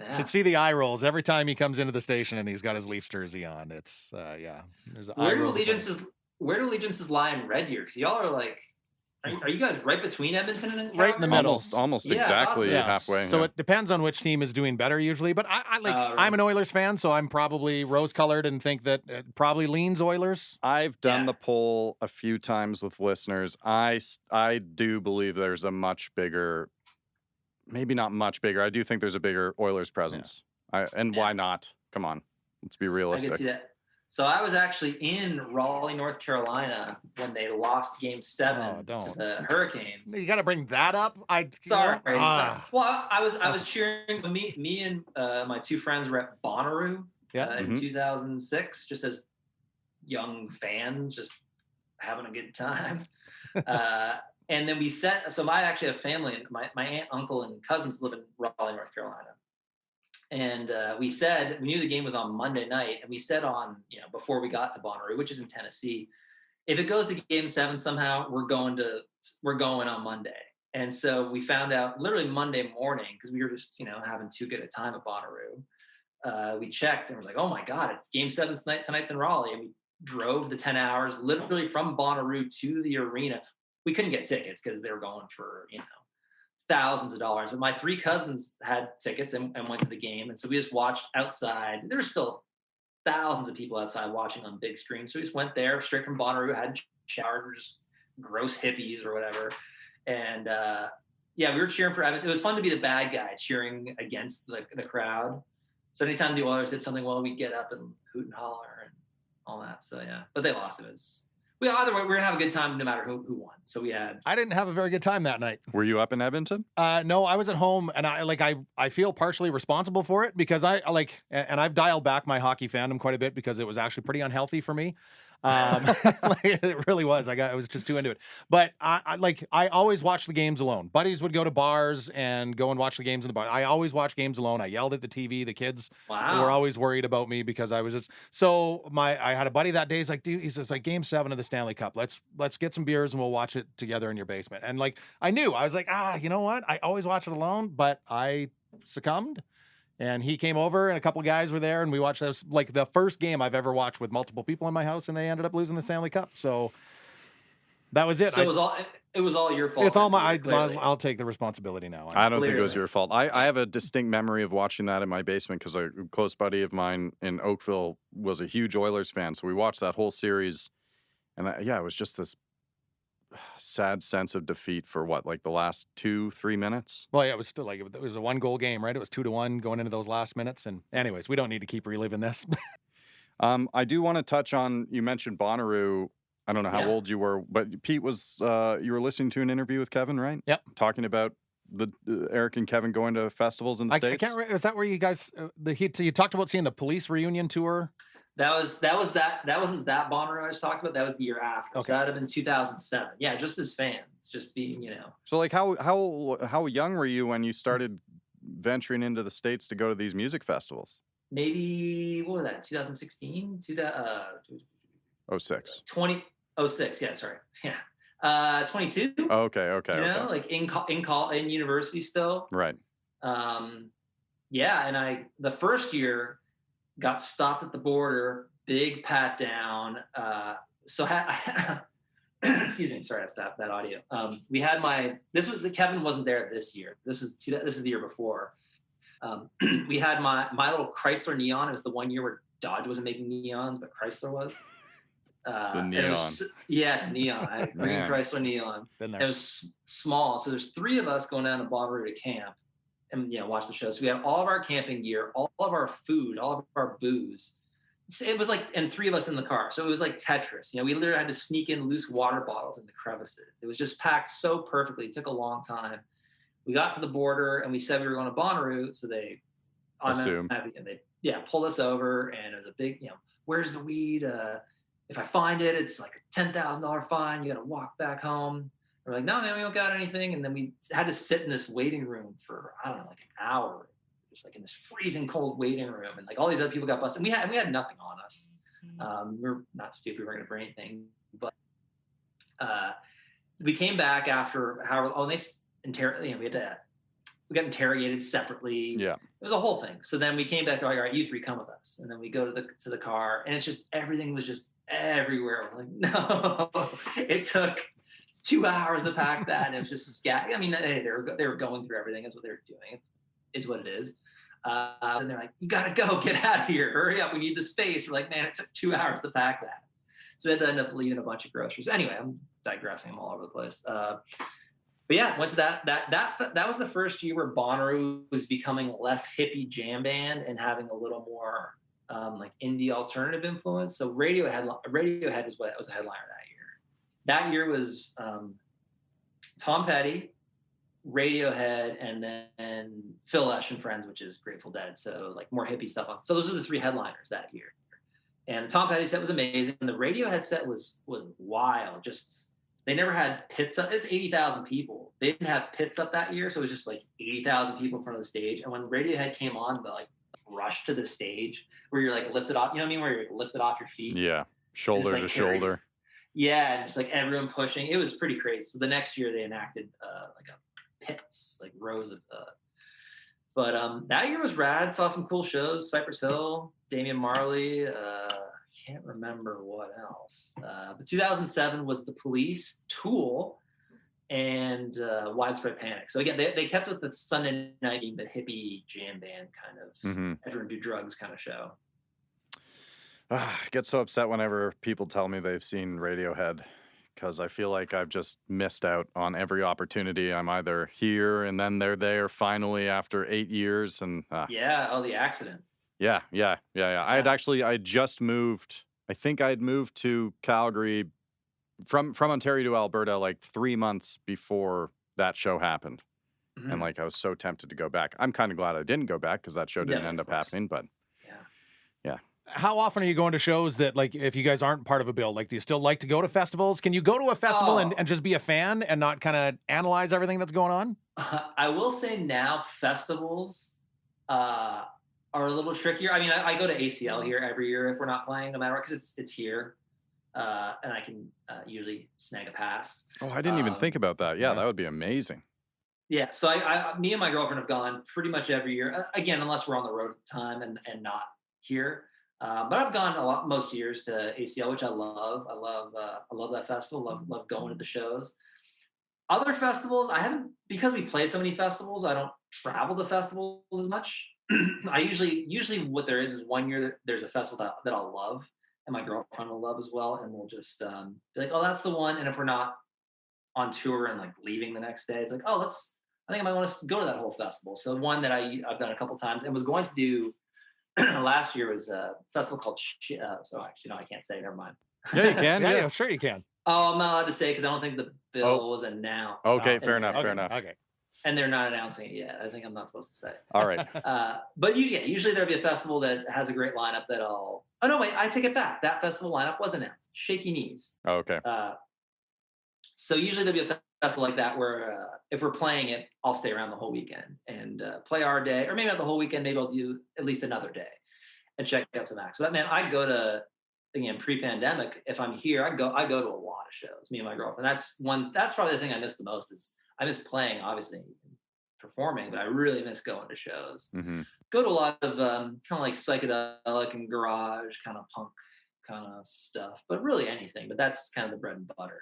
Yeah. Should see the eye rolls every time he comes into the station and he's got his Leafs jersey on. It's There's where do allegiances lie in Red Deer? Because y'all are like, are you guys right between Edmonton and Calgary? Right in the middle, almost exactly halfway. So it depends on which team is doing better usually. But I'm an Oilers fan, so I'm probably rose-colored and think that it probably leans Oilers. I've done the poll a few times with listeners. I do believe there's a much bigger, maybe not much bigger. I do think there's a bigger Oilers presence. Why not? Come on, let's be realistic. I can see that. So I was actually in Raleigh, North Carolina when they lost Game 7 to the Hurricanes. You got to bring that up. Sorry. Well, I was cheering. Me and my two friends were at Bonnaroo in 2006, just as young fans, just having a good time. And then so I actually have family, and my aunt, uncle, and cousins live in Raleigh, North Carolina. And we knew the game was on Monday night, and we said before we got to Bonnaroo, which is in Tennessee, if it goes to Game 7 somehow, we're going on Monday. And so we found out literally Monday morning, because we were just having too good a time at Bonnaroo. we checked and we're like, oh my God, it's game 7 tonight's in Raleigh. And we drove the 10 hours literally from Bonnaroo to the arena. We couldn't get tickets because they were going for, thousands of dollars. But my 3 cousins had tickets and went to the game. And so we just watched outside. There were still thousands of people outside watching on big screens. So we just went there straight from Bonnaroo, hadn't showered, we're just gross hippies or whatever. And we were cheering for Edmonton. It was fun to be the bad guy cheering against the crowd. So anytime the Oilers did something well, we'd get up and hoot and holler and all that. So yeah, but they lost. Either way, we're gonna have a good time no matter who won. So I didn't have a very good time that night. Were you up in Edmonton? No, I was at home, and I feel partially responsible for it because I've dialed back my hockey fandom quite a bit because it was actually pretty unhealthy for me. It really was. I was just too into it. But I always watched the games alone. Buddies would go to bars and go and watch the games in the bar. I always watched games alone. I yelled at the TV. The kids were always worried about me because I was just I had a buddy that day. He's like, dude, he says like game 7 of the Stanley Cup. Let's get some beers and we'll watch it together in your basement. And I was like, you know what? I always watch it alone, but I succumbed. And he came over and a couple of guys were there and we watched this, the first game I've ever watched with multiple people in my house, and they ended up losing the Stanley Cup. So that was it. So it was all your fault. It's all I'll take the responsibility now. I don't think it was your fault. I have a distinct memory of watching that in my basement because a close buddy of mine in Oakville was a huge Oilers fan. So we watched that whole series, and it was just this sad sense of defeat for the last 2-3 minutes. Well, yeah, it was still it was a 1-goal game, right? It was 2-1 going into those last minutes. And anyways, we don't need to keep reliving this. I do want to touch on, you mentioned Bonnaroo. I don't know how old you were, but Pete was, you were listening to an interview with Kevin, right? Yep. Talking about the Eric and Kevin going to festivals in the States. I can't remember. Is that where you guys, you talked about seeing the Police reunion tour? That wasn't that Bonnaroo I just talked about. That was the year after. Okay. So that would have been 2007. Yeah, just as fans, just being, So how young were you when you started venturing into the States to go to these music festivals? Maybe, what was that, 2016? 06. 2006, yeah, sorry. Yeah. 22. Okay. In university still. Right. And the first year got stopped at the border, big pat down. Excuse me, sorry, I stopped that audio. We had Kevin wasn't there this year. This is the year before. We had my little Chrysler Neon. It was the one year where Dodge wasn't making Neons, but Chrysler was. The Neon. The Neon. Green Chrysler Neon. Been there. It was small. So there's 3 of us going down to Bonnaroo to camp and watch the show. So we had all of our camping gear, all of our food, all of our booze. It was and 3 of us in the car. So it was like Tetris. We literally had to sneak in loose water bottles in the crevices. It was just packed so perfectly. It took a long time. We got to the border and we said we were going to Bonnaroo. So they pulled us over, and it was a big, where's the weed? If I find it, it's like a $10,000 fine. You got to walk back home. We're like, no, man, we don't got anything. And then we had to sit in this waiting room for, I don't know, like an hour, just in this freezing cold waiting room. And all these other people got busted. And we had nothing on us. We're not stupid. We weren't going to bring anything. But we came back after we got interrogated separately. Yeah. It was a whole thing. So then we came back, all right, you 3 come with us. And then we go to the car, and it's just, everything was just everywhere. We're like, no. It took 2 hours to pack that, and it was just scat. I mean, hey, they were going through everything. That's what they were doing. Is what it is. And they're like, you gotta go, get out of here, hurry up, we need the space. We're like, man, it took 2 hours to pack that. So we had to end up leaving a bunch of groceries. Anyway, I'm digressing. I'm all over the place. But yeah, went to that was the first year where Bonnaroo was becoming less hippie jam band and having a little more indie alternative influence. So Radiohead was a headliner that year. That year was Tom Petty, Radiohead, and then Phil Lesh and Friends, which is Grateful Dead. So more hippie stuff. So those are the 3 headliners that year. And the Tom Petty set was amazing. And the Radiohead set was wild. Just, they never had pits up. It's 80,000 people. They didn't have pits up that year. So it was just 80,000 people in front of the stage. And when Radiohead came on, the rush to the stage where you're lifted off, you know what I mean? Where you're lifted off your feet. Yeah. Shoulder to shoulder. Yeah. And just everyone pushing. It was pretty crazy. So the next year they enacted a pits, rows of But that year was rad. Saw some cool shows. Cypress Hill, Damian Marley. Can't remember what else. But 2007 was The Police, Tool, and Widespread Panic. So again, they kept with the Sunday night being the hippie jam band kind of everyone do drugs kind of show. I get so upset whenever people tell me they've seen Radiohead, because I feel like I've just missed out on every opportunity. I'm either here and then they're there finally after 8 years. And the accident. Yeah. I just moved. I think I'd moved to Calgary from Ontario to Alberta like 3 months before that show happened. And like I was so tempted to go back. I'm kind of glad I didn't go back because that show didn't end up happening. But yeah. How often are you going to shows that, like, if you guys aren't part of a bill, like, do you still like to go to festivals? Can you go to a festival and just be a fan and not kind of analyze everything that's going on? I will say now festivals are a little trickier. I mean, I go to ACL here every year if we're not playing, no matter what, because it's here. And I can usually snag a pass. Oh, I didn't even think about that. Yeah, that would be amazing. Yeah, so me and my girlfriend have gone pretty much every year. Again, unless we're on the road at the time and not here. But I've gone most years to ACL, which I love. I love that festival. Love going to the shows. Other festivals, I haven't, because we play so many festivals. I don't travel to festivals as much. I usually what there is 1 year there's a festival that I'll love, and my girlfriend will love as well, and we'll just be like, oh, that's the one. And if we're not on tour and like leaving the next day, it's like, oh, I think I might want to go to that whole festival. So one that I've done a couple times and was going to do last year was a festival called so actually no, I can't say, never mind. Yeah, you can. Yeah, sure you can. Oh, I'm not allowed to say because I don't think the bill was announced. Okay, fair enough. Okay. And they're not announcing it yet. I think I'm not supposed to say. All right. But usually there'll be a festival that has a great lineup I take it back. That festival lineup was announced. Shaky Knees. Oh, okay. So usually there'll be a festival like that where if we're playing it, I'll stay around the whole weekend and play our day, or maybe not the whole weekend. Maybe I'll do at least another day and check out some acts. But man, I go to, again, pre-pandemic. If I'm here, I go to a lot of shows. Me and my girlfriend. That's probably the thing I miss the most. Is I miss playing, obviously, performing, but I really miss going to shows. Go to a lot of kind of like psychedelic and garage kind of punk kind of stuff, but really anything. But that's kind of the bread and butter.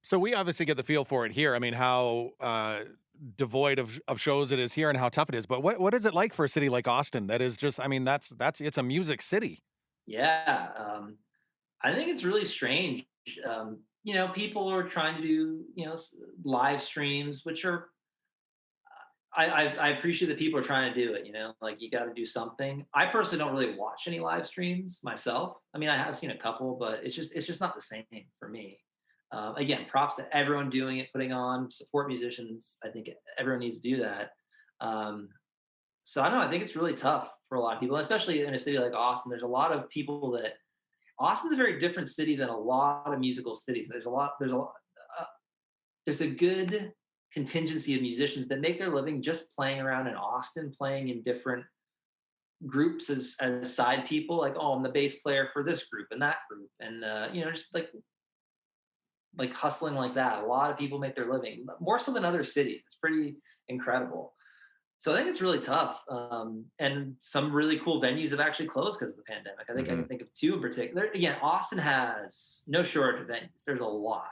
So we obviously get the feel for it here. I mean, how devoid of shows it is here and how tough it is. But what is it like for a city like Austin? That is just, I mean, it's a music city. Yeah. I think it's really strange. People are trying to do, live streams, which are, I appreciate that people are trying to do it, like you got to do something. I personally don't really watch any live streams myself. I mean, I have seen a couple, but it's just not the same for me. Again, props to everyone doing it, putting on, support musicians. I think everyone needs to do that. So I don't know. I think it's really tough for a lot of people, especially in a city like Austin. There's a lot of people that Austin's a very different city than a lot of musical cities. There's a good contingency of musicians that make their living just playing around in Austin, playing in different groups as side people. Like, oh, I'm the bass player for this group and that group, and just like hustling like that. A lot of people make their living more so than other cities. It's pretty incredible. So I think it's really tough. And some really cool venues have actually closed because of the pandemic. I think I can think of two in particular. Again, Austin has no shortage of venues. There's a lot,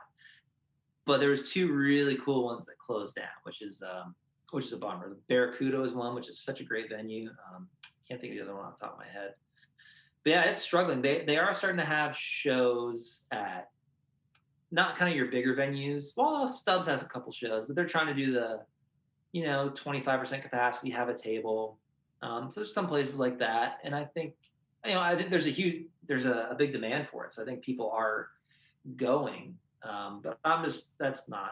but there was two really cool ones that closed down, which is a bummer. The Barracuda is one, which is such a great venue. Can't think of the other one off the top of my head. But yeah, it's struggling. They are starting to have shows at not kind of your bigger venues. Well, Stubbs has a couple shows, but they're trying to do the 25% capacity, have a table. So there's some places like that. And I think there's a big demand for it. So I think people are going. But that's not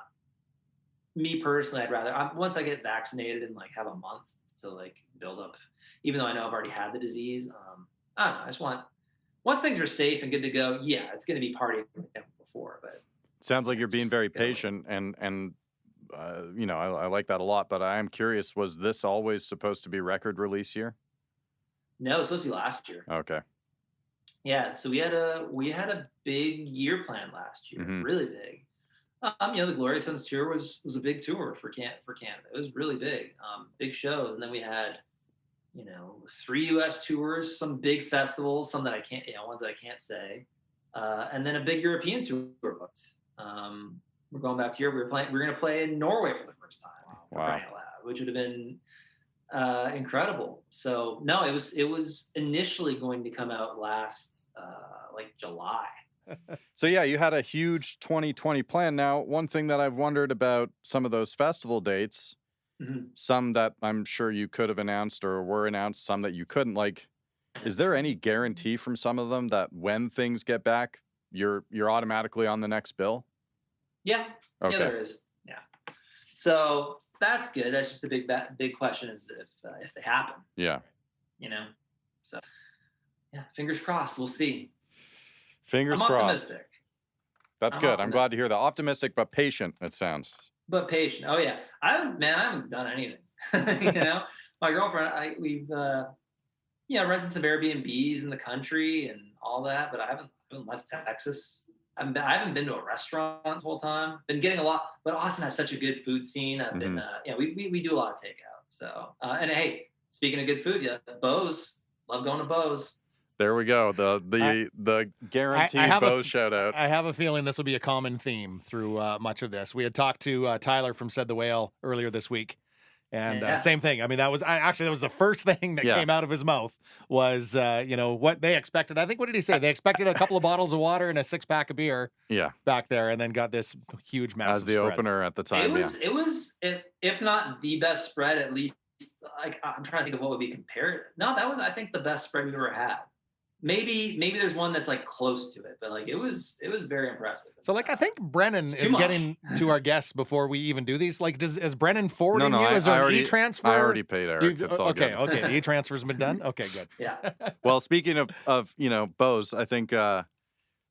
me personally. I'd rather, once I get vaccinated and like have a month to like build up, even though I know I've already had the disease. I don't know. I just want, once things are safe and good to go, yeah, it's going to be partying like never before. But sounds like you're being very patient and I like that a lot, but I am curious, was this always supposed to be record release year? No, it was supposed to be last year. Okay. Yeah, so we had a big year plan last year, really big. The Glorious Sons tour was a big tour for Canada. It was really big, big shows. And then we had, 3 U.S. tours, some big festivals, some that I can't, ones that I can't say, and then a big European tour booked. We're going back to Europe. We're going to play in Norway for the first time. Wow. Which would have been incredible. So no, it was initially going to come out last July. So yeah, you had a huge 2020 plan. Now, one thing that I've wondered about some of those festival dates, some that I'm sure you could have announced or were announced, some that you couldn't, is there any guarantee from some of them that when things get back, you're automatically on the next bill? Yeah. Okay. Yeah, there is. Yeah. So that's good. That's just a big question is if they happen. Yeah. So yeah, fingers crossed. We'll see. Fingers crossed. Optimistic. That's good. I'm glad to hear that. Optimistic, but patient, it sounds. But patient. Oh yeah. I haven't done anything. My girlfriend, we've rented some Airbnbs in the country and all that, but I haven't left Texas. I haven't been to a restaurant the whole time. Been getting a lot, but Austin has such a good food scene. I've been, we do a lot of takeout. So, and hey, speaking of good food, Bose, love going to Bose. There we go. The guaranteed Bose shout out. I have a feeling this will be a common theme through much of this. We had talked to Tyler from Said the Whale earlier this week. And same thing. I mean, that was the first thing that came out of his mouth was, what they expected. I think, what did he say? They expected a couple of bottles of water and a 6-pack of beer back there, and then and this huge, massive as the spread. opener at the time. It was, if not the best spread, at least, I'm trying to think of what would be compared. No, that was, I think, the best spread we've ever had. Maybe there's one that's close to it, but it was very impressive. So I think Brennan is getting to our guests before we even do these. Is Brennan forwarding you? Is there an e-transfer? I already paid Eric. It's all good. Okay. The e-transfer's been done. Okay, good. Yeah. Well, speaking of Bose, I think I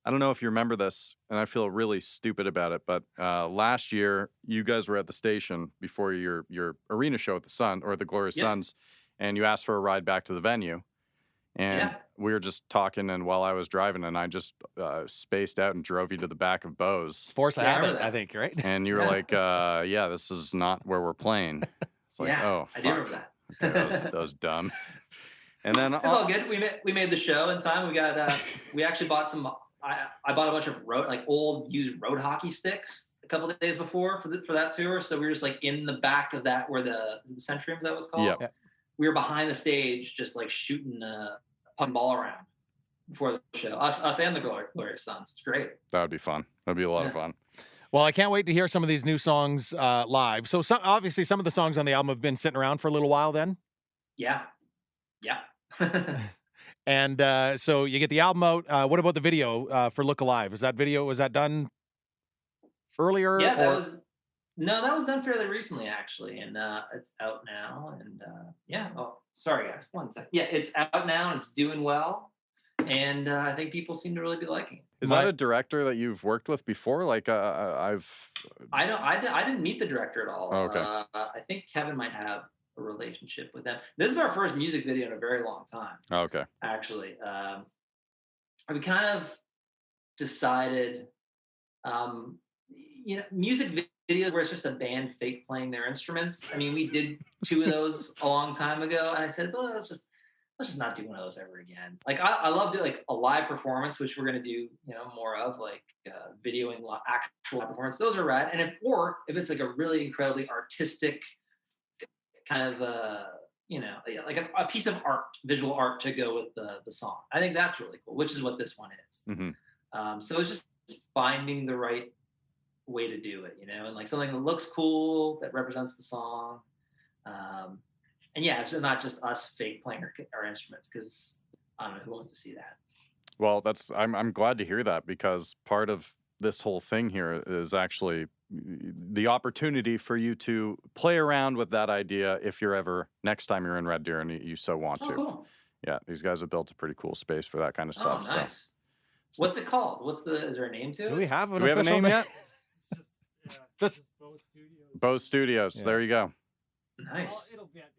don't know if you remember this, and I feel really stupid about it, but last year you guys were at the station before your arena show at the Glorious Sons, and you asked for a ride back to the venue. And we were just talking, and while I was driving, and I just spaced out and drove you to the back of Bose. Force of habit, I think, right? And you were like, this is not where we're playing. It's like, oh, fuck. I do remember that. That was dumb. And then it's all good. We made the show in time. We got we actually bought some. I bought a bunch of old used road hockey sticks a couple of days before for that tour. So we were just in the back of that where the Centrium, is that what it's called? Yeah. We were behind the stage, just shooting a puck ball around before the show. Us and the Glorious Sons. It's great. That would be fun. That'd be a lot of fun. Well, I can't wait to hear some of these new songs live. So obviously some of the songs on the album have been sitting around for a little while then? Yeah. And so you get the album out. What about the video for Look Alive? Was that done earlier? Yeah, that was done fairly recently, actually, and it's out now. And sorry guys, 1 second. Yeah, it's out now and it's doing well, and I think people seem to really be liking it. Is that a director that you've worked with before? I didn't meet the director at all. Oh, okay. I think Kevin might have a relationship with them. This is our first music video in a very long time. Oh, okay. Actually, we kind of decided, music videos where it's just a band fake playing their instruments. I mean, we did 2 of those a long time ago, and I said, well, let's just not do one of those ever again. I love doing a live performance, which we're gonna do, more of, videoing actual live performance. Those are rad. And if it's a really incredibly artistic kind of a piece of art, visual art to go with the song, I think that's really cool, which is what this one is. Mm-hmm. So it's just finding the right way to do it, and something that looks cool, that represents the song. And it's not just us fake playing our instruments, because I don't know who wants to see that. Well, I'm glad to hear that, because part of this whole thing here is actually the opportunity for you to play around with that idea if you're ever, next time you're in Red Deer and you so want to. Cool. Yeah, these guys have built a pretty cool space for that kind of stuff. Oh, nice. So. What's it called? Is there a name to it? Do we have a name yet? Just Bose Studios. Bose Studios. Yeah. There you go. Nice. Well, it'll get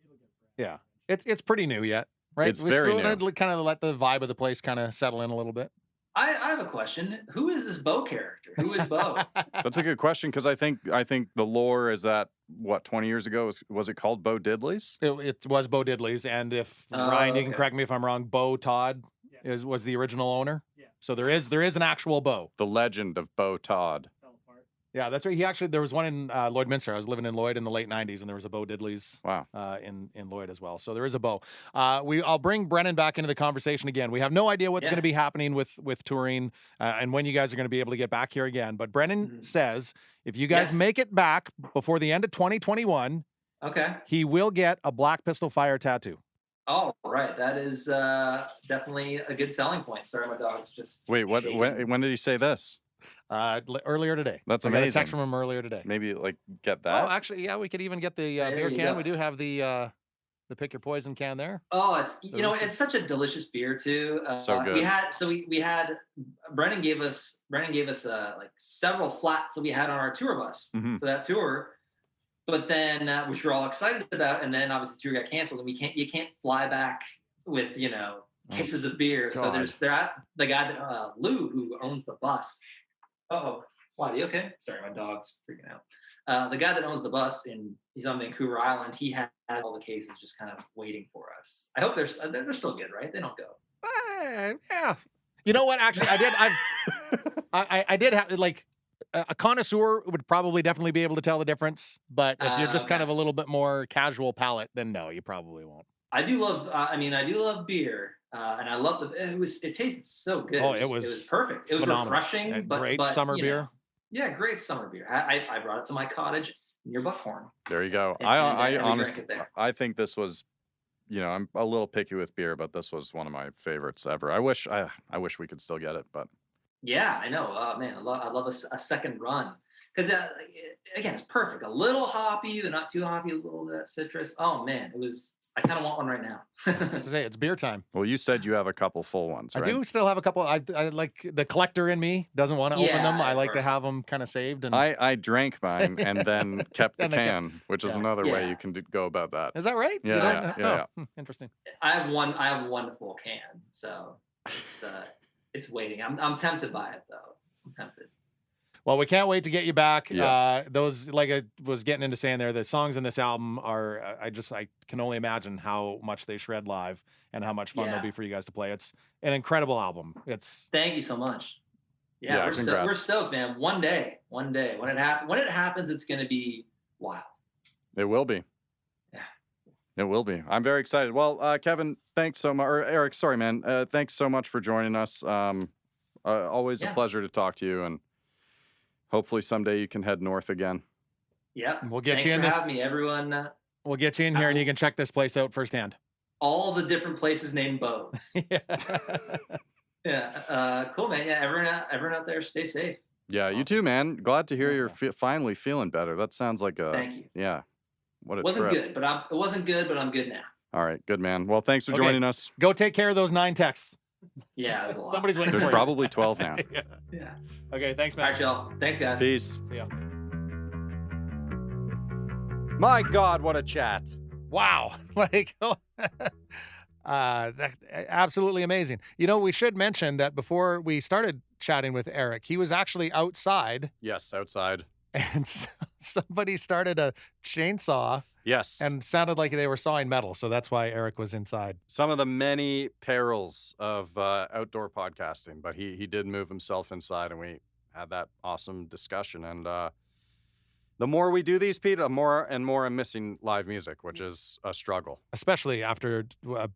yeah. It's pretty new yet, right? It's very new. Kind of let the vibe of the place kind of settle in a little bit. I have a question. Who is this Bo character? character? Who is Bo? That's a good question, because I think the lore is that, what, 20 years ago was it called Bo Diddley's? It was Bo Diddley's, and if Ryan, you can correct me if I'm wrong, Bo Todd was the original owner. Yeah. So there is an actual Bo. The legend of Bo Todd. Yeah, that's right. There was one in Lloydminster. I was living in Lloyd in the late 90s, and there was a Bo Diddley's in Lloyd as well. So there is a Bo. I'll bring Brennan back into the conversation again. We have no idea what's going to be happening with touring and when you guys are going to be able to get back here again. But Brennan says if you guys make it back before the end of 2021, he will get a Black Pistol Fire tattoo. Oh, right. That is definitely a good selling point. Sorry, my dog's just... Wait, what? When did he say this? Earlier today. That's amazing. I got a text from him earlier today. Maybe get that. Oh, actually, yeah, we could even get the beer can. We do have the Pick Your Poison can there. Oh, it's it's such a delicious beer too. So good. We had Brennan gave us like several flats that we had on our tour bus for that tour. But then which we're all excited about, and then obviously the tour got canceled, and you can't fly back with cases of beer. So they're at the guy that Lou, who owns the bus. Oh, wow, you okay? Sorry, my dog's freaking out. The guy that owns the bus, he's on Vancouver Island. He has all the cases just kind of waiting for us. I hope they're still good, right? They don't go. Yeah. You know what? Actually, I did have like a connoisseur would probably definitely be able to tell the difference. But if you're just kind of a little bit more casual palate, then no, you probably won't. I do love beer, and I love it tasted so good. Oh, it was perfect. It was phenomenal. Refreshing, great summer beer. Yeah, great summer beer. I brought it to my cottage near Buckhorn. There you go. I honestly, I think this was, I'm a little picky with beer, but this was one of my favorites ever. I wish we could still get it, but. Yeah, I know. Oh man, I love a second run. Because again, it's perfect. A little hoppy, but not too hoppy. A little bit citrus. Oh man, I kind of want one right now. It's beer time. Well, you said you have a couple full ones, right? I do still have a couple. I like the collector in me doesn't want to open them. I like to have them kind of saved. And I drank mine and then kept the can, which is another way you can go about that. Is that right? Yeah. Interesting. I have one full can, so it's waiting. I'm tempted by it though. I'm tempted. Well, we can't wait to get you back. Yeah. Those, like I was getting into saying there, the songs in this album are, I can only imagine how much they shred live and how much fun they'll be for you guys to play. It's an incredible album. Thank you so much. Yeah, we're stoked, man. One day, when it happens, it's going to be wild. It will be. Yeah. It will be. I'm very excited. Well, Kevin, thanks so much. Or Eric, sorry, man. Thanks so much for joining us. Always a pleasure to talk to you, and hopefully someday you can head north again. Yep. We'll get Thanks you in for having me, everyone. We'll get you in here and you can check this place out firsthand. All the different places named Bose. Yeah. Cool, man. Yeah. Everyone out there, stay safe. Yeah. Awesome. You too, man. Glad to hear you're finally feeling better. That sounds like Thank you. Yeah. It wasn't good, but I'm good now. All right. Good, man. Well, thanks for joining us. Go take care of those 9 texts. Yeah, there's a lot. Somebody's waiting. There's probably 12 now. Yeah. Okay, thanks, man. All right, y'all. Thanks, guys. Peace. See ya. My God, what a chat. Wow. Absolutely amazing. We should mention that before we started chatting with Eric, he was actually outside. Yes, outside. And somebody started a chainsaw. Yes. And sounded like they were sawing metal, so that's why Eric was inside. Some of the many perils of outdoor podcasting, but he did move himself inside, and we had that awesome discussion. And the more we do these, Pete, the more and more I'm missing live music, which is a struggle. Especially after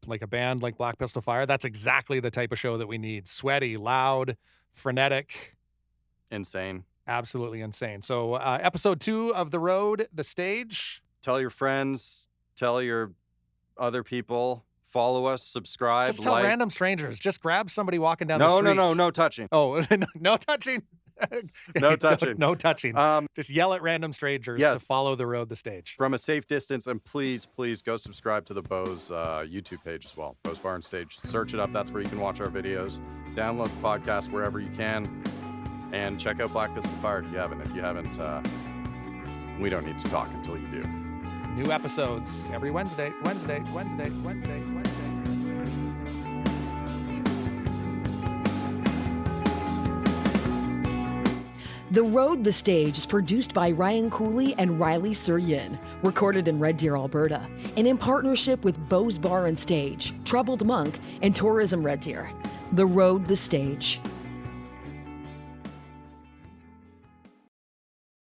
like a band like Black Pistol Fire. That's exactly the type of show that we need. Sweaty, loud, frenetic. Insane. Absolutely insane. So episode 2 of The Road, The Stage. Tell your friends, tell your other people, follow us, subscribe, just tell random strangers. Just grab somebody walking down the street. No touching. Oh, no touching. No touching. No touching. Just yell at random strangers to follow The Road, The Stage. From a safe distance, and please go subscribe to the Bose YouTube page as well. Bose Bar and Stage. Search it up. That's where you can watch our videos. Download the podcast wherever you can. And check out Black Pistol Fire if you haven't. If you haven't, we don't need to talk until you do. New episodes every Wednesday. The Road, the Stage is produced by Ryan Kuly and Ryley Surian, recorded in Red Deer, Alberta, and in partnership with Bose Bar and Stage, Troubled Monk, and Tourism Red Deer. The Road, the Stage.